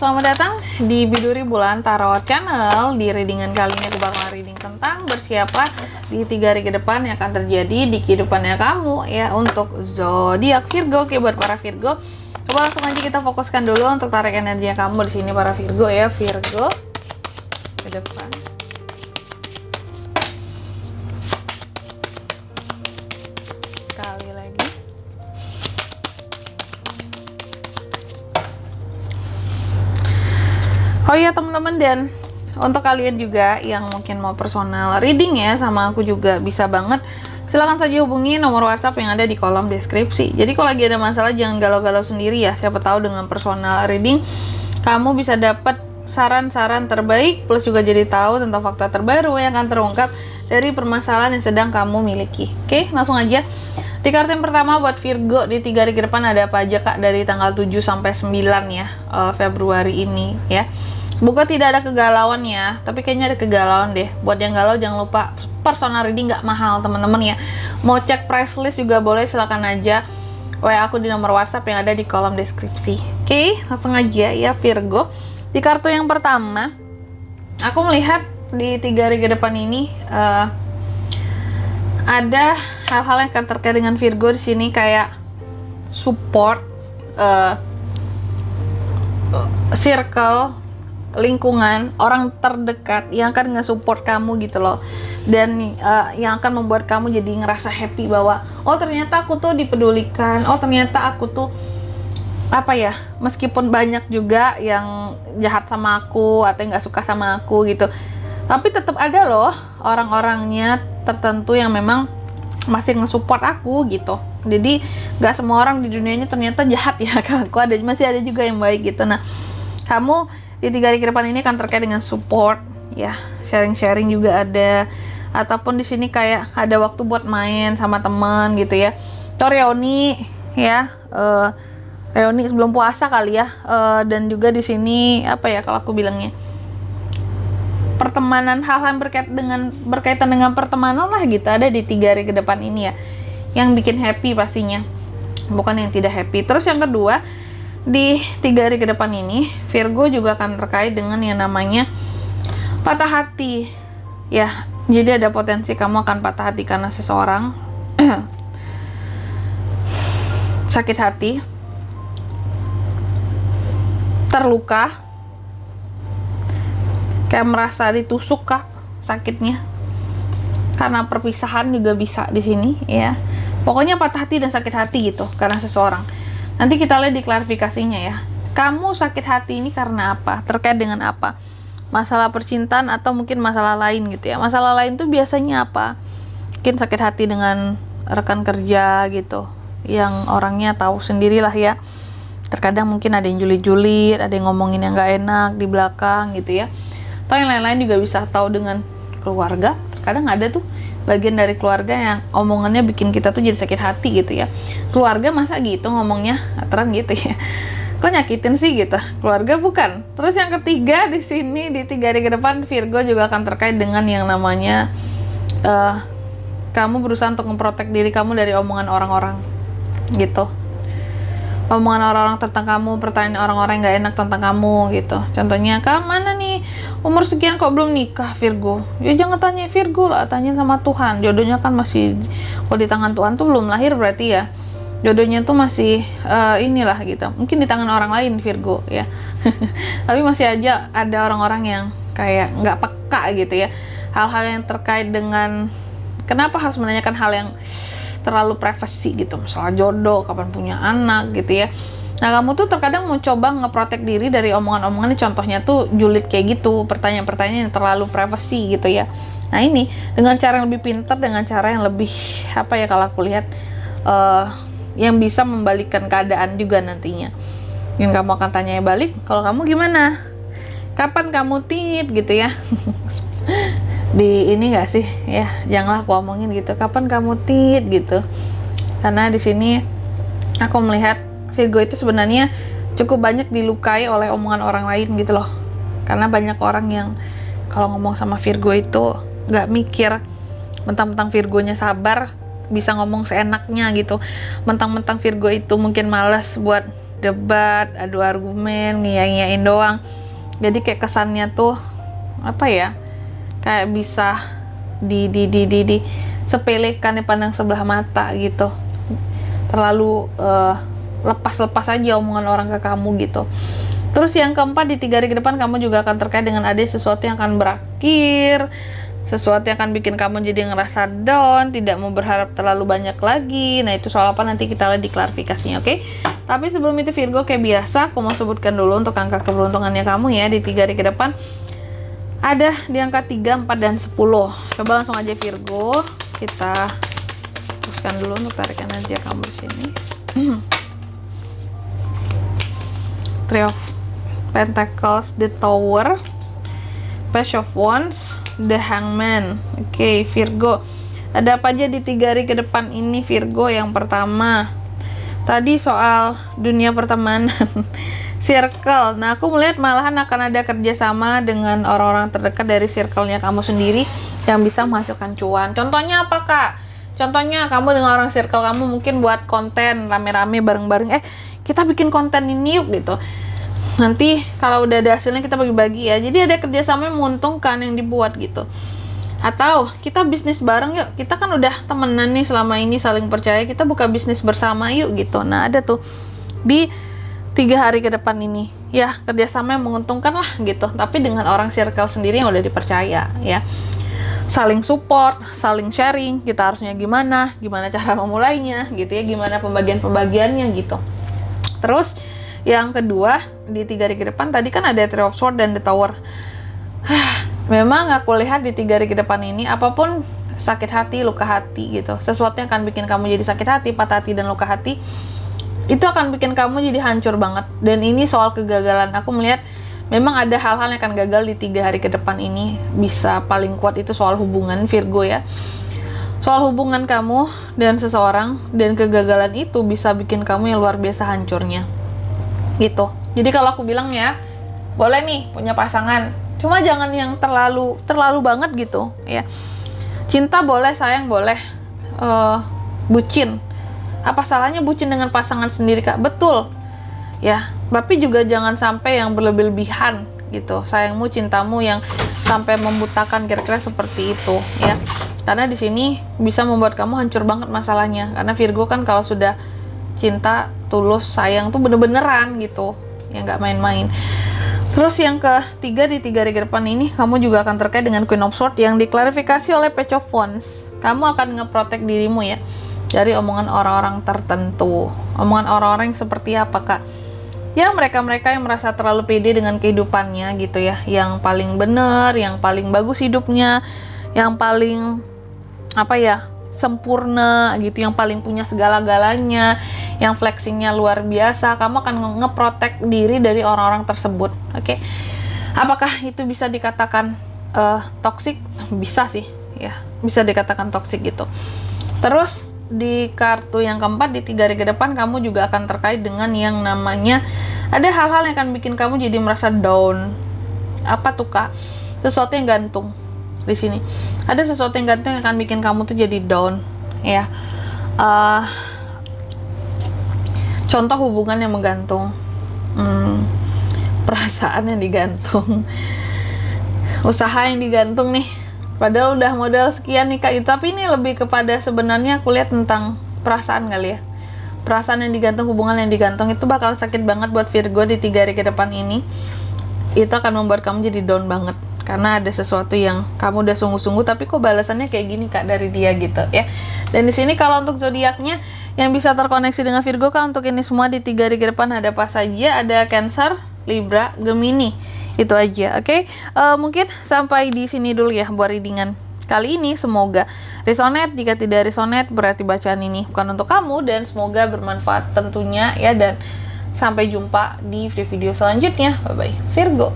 selamat datang di Biduri Bulan Tarot Channel. Di readingan kali ini aku bakal reading tentang bersiaplah di 3 hari ke depan yang akan terjadi di kehidupannya kamu ya untuk zodiak Virgo. Oke, buat para Virgo, coba langsung aja kita fokuskan dulu untuk tarik energinya kamu di sini para Virgo ya. Virgo ke depan. Sekali lagi. Oh iya teman-teman, dan untuk kalian juga yang mungkin mau personal reading ya sama aku juga bisa banget. Silahkan saja hubungi nomor WhatsApp yang ada di kolom deskripsi. Jadi kalau lagi ada masalah jangan galau-galau sendiri ya. Siapa tahu dengan personal reading kamu bisa dapat saran-saran terbaik, plus juga jadi tahu tentang fakta terbaru yang akan terungkap dari permasalahan yang sedang kamu miliki. Oke, langsung aja. Di kartu yang pertama buat Virgo di 3 hari ke depan ada apa aja Kak dari tanggal 7 sampai 9 ya Februari ini ya. Semoga tidak ada kegalauan ya, tapi kayaknya ada kegalauan deh. Buat yang galau jangan lupa personal reading nggak mahal teman-teman ya. Mau cek price list juga boleh, silakan aja WA aku di nomor WhatsApp yang ada di kolom deskripsi. Oke, langsung aja ya Virgo. Di kartu yang pertama, aku melihat di 3 hari ke depan ini ada hal-hal yang akan terkait dengan Virgo di sini kayak support, circle, lingkungan, orang terdekat yang akan nge-support kamu gitu loh, dan yang akan membuat kamu jadi ngerasa happy bahwa oh ternyata aku tuh dipedulikan, oh ternyata aku tuh apa ya, meskipun banyak juga yang jahat sama aku atau nggak suka sama aku gitu, tapi tetap ada loh orang-orangnya tertentu yang memang masih nge-support aku gitu. Jadi nggak semua orang di dunia ini ternyata jahat ya ke aku, masih ada juga yang baik gitu. Nah, kamu di 3 hari ke depan ini akan terkait dengan support ya, sharing-sharing juga ada, ataupun di sini kayak ada waktu buat main sama teman gitu ya, atau reuni ya, reuni sebelum puasa kali ya, dan juga di sini apa ya kalau aku bilangnya, pertemanan, hal-hal berkaitan dengan pertemanan lah gitu ada di 3 hari ke depan ini ya, yang bikin happy pastinya, bukan yang tidak happy. Terus yang kedua, di 3 hari ke depan ini Virgo juga akan terkait dengan yang namanya patah hati ya. Jadi ada potensi kamu akan patah hati karena seseorang sakit hati, terluka, kayak merasa ditusuk Kak sakitnya karena perpisahan juga bisa di sini ya. Pokoknya patah hati dan sakit hati gitu karena seseorang. Nanti kita lihat di klarifikasinya ya. Kamu sakit hati ini karena apa? Terkait dengan apa? Masalah percintaan atau mungkin masalah lain gitu ya. Masalah lain tuh biasanya apa? Mungkin sakit hati dengan rekan kerja gitu, yang orangnya tahu sendirilah ya. Terkadang mungkin ada yang julid-julid, ada yang ngomongin yang gak enak di belakang gitu ya. Atau yang lain-lain juga bisa tahu dengan keluarga. Terkadang ada tuh bagian dari keluarga yang omongannya bikin kita tuh jadi sakit hati gitu ya. Keluarga masa gitu ngomongnya aturan gitu ya, kok nyakitin sih gitu. Keluarga bukan. Terus yang ketiga di sini di 3 hari ke depan Virgo juga akan terkait dengan yang namanya kamu berusaha untuk memprotek diri kamu dari omongan orang-orang gitu. Omongan orang-orang tentang kamu, pertanyaan orang-orang yang gak enak tentang kamu gitu. Contohnya, kamu mana nih umur sekian kok belum nikah Virgo? Ya jangan tanya Virgo lah, tanya sama Tuhan. Jodohnya kan masih, kalau di tangan Tuhan tuh belum lahir berarti ya jodohnya tuh masih inilah gitu. Mungkin di tangan orang lain Virgo ya. Tapi masih aja ada orang-orang yang kayak nggak peka gitu ya. Hal-hal yang terkait dengan kenapa harus menanyakan hal yang terlalu privasi gitu, masalah jodoh, kapan punya anak gitu ya. Nah kamu tuh terkadang mau coba ngeprotek diri dari omongan-omongan, contohnya tuh julid kayak gitu, pertanyaan-pertanyaan yang terlalu privasi gitu ya. Nah ini dengan cara yang lebih pintar, dengan cara yang lebih apa ya kalau aku lihat yang bisa membalikkan keadaan juga nantinya. Yang kamu akan tanya balik, kalau kamu gimana? Kapan kamu tit gitu ya? Di ini gak sih ya, janganlah aku omongin gitu, kapan kamu tit gitu. Karena di sini aku melihat Virgo itu sebenarnya cukup banyak dilukai oleh omongan orang lain gitu loh. Karena banyak orang yang kalau ngomong sama Virgo itu nggak mikir, mentang-mentang Virgonya sabar bisa ngomong seenaknya gitu, mentang-mentang Virgo itu mungkin malas buat debat, adu argumen, ngiyain doang. Jadi kayak kesannya tuh apa ya, kayak bisa sepelekan, dipandang sebelah mata gitu, terlalu lepas-lepas aja omongan orang ke kamu gitu. Terus yang keempat, di 3 hari ke depan kamu juga akan terkait dengan ada sesuatu yang akan berakhir, sesuatu yang akan bikin kamu jadi ngerasa down, tidak mau berharap terlalu banyak lagi. Nah itu soal apa nanti kita lihat di klarifikasinya, oke? Tapi sebelum itu Virgo, kayak biasa aku mau sebutkan dulu untuk angka keberuntungannya kamu ya di 3 hari ke depan. Ada di angka 3, 4, dan 10. Coba langsung aja Virgo, kita teruskan dulu untuk tarikan aja kamu di sini. Three of Pentacles, the Tower, Page of Wands, the Hangman. Oke, Virgo. Ada apa aja di 3 hari ke depan ini Virgo? Yang pertama, tadi soal dunia pertemanan. Circle. Nah, aku melihat malahan akan ada kerjasama dengan orang-orang terdekat dari circle-nya kamu sendiri yang bisa menghasilkan cuan. Contohnya apa, Kak? Contohnya kamu dengan orang circle kamu mungkin buat konten rame-rame bareng-bareng. Kita bikin konten ini yuk gitu. Nanti kalau udah ada hasilnya kita bagi-bagi ya. Jadi ada kerjasama yang menguntungkan yang dibuat gitu. Atau kita bisnis bareng yuk. Kita kan udah temenan nih selama ini, saling percaya. Kita buka bisnis bersama yuk gitu. Nah ada tuh di 3 hari ke depan ini ya, kerjasama yang menguntungkan lah gitu. Tapi dengan orang circle sendiri yang udah dipercaya ya. Saling support, saling sharing. Kita harusnya gimana cara memulainya gitu ya. Gimana pembagian-pembagiannya gitu. Terus yang kedua, di 3 hari ke depan tadi kan ada Three of Swords dan the Tower. Memang aku lihat di 3 hari ke depan ini, apapun sakit hati, luka hati gitu, sesuatu yang akan bikin kamu jadi sakit hati, patah hati, dan luka hati, itu akan bikin kamu jadi hancur banget. Dan ini soal kegagalan. Aku melihat memang ada hal-hal yang akan gagal di 3 hari ke depan ini. Bisa paling kuat itu soal hubungan Virgo ya. Soal hubungan kamu dan seseorang, dan kegagalan itu bisa bikin kamu yang luar biasa hancurnya gitu. Jadi kalau aku bilang ya, boleh nih punya pasangan, cuma jangan yang terlalu banget gitu ya. Cinta boleh, sayang boleh, bucin, apa salahnya bucin dengan pasangan sendiri, Kak? Betul ya, tapi juga jangan sampai yang berlebihan gitu, sayangmu, cintamu yang sampai membutakan, kira-kira seperti itu ya. Karena di sini bisa membuat kamu hancur banget masalahnya. Karena Virgo kan kalau sudah cinta, tulus, sayang tuh bener-beneran gitu ya, nggak main-main. Terus yang ketiga, di 3 hari ke depan ini kamu juga akan terkait dengan Queen of Swords yang diklarifikasi oleh Page of Wands. Kamu akan nge-protect dirimu ya dari omongan orang-orang tertentu. Omongan orang-orang yang seperti apa, Kak? Ya mereka-mereka yang merasa terlalu pede dengan kehidupannya gitu ya, yang paling bener, yang paling bagus hidupnya, yang paling apa ya, sempurna gitu, yang paling punya segala-galanya, yang flexingnya luar biasa. Kamu akan nge-protect diri dari orang-orang tersebut, oke? Apakah itu bisa dikatakan toxic? Bisa sih ya, bisa dikatakan toxic gitu. Terus di kartu yang keempat, di 3 hari ke depan kamu juga akan terkait dengan yang namanya ada hal-hal yang akan bikin kamu jadi merasa down. Apa tuh, Kak? Sesuatu yang gantung. Di sini ada sesuatu yang gantung yang akan bikin kamu tuh jadi down ya. Contoh hubungan yang menggantung, perasaan yang digantung, usaha yang digantung nih, padahal udah modal sekian nih, Kak. Tapi ini lebih kepada sebenarnya aku lihat tentang perasaan kali ya. Perasaan yang digantung, hubungan yang digantung itu bakal sakit banget buat Virgo di 3 hari ke depan ini. Itu akan membuat kamu jadi down banget. Karena ada sesuatu yang kamu udah sungguh-sungguh tapi kok balasannya kayak gini, Kak, dari dia gitu ya. Dan di sini kalau untuk zodiaknya yang bisa terkoneksi dengan Virgo, Kak, untuk ini semua di 3 hari ke depan ada apa saja? Ada Cancer, Libra, Gemini. Itu aja, oke? Mungkin sampai di sini dulu ya buat readingan kali ini. Semoga resonate. Jika tidak resonate berarti bacaan ini bukan untuk kamu, dan semoga bermanfaat tentunya ya. Dan sampai jumpa di video selanjutnya. Bye bye Virgo.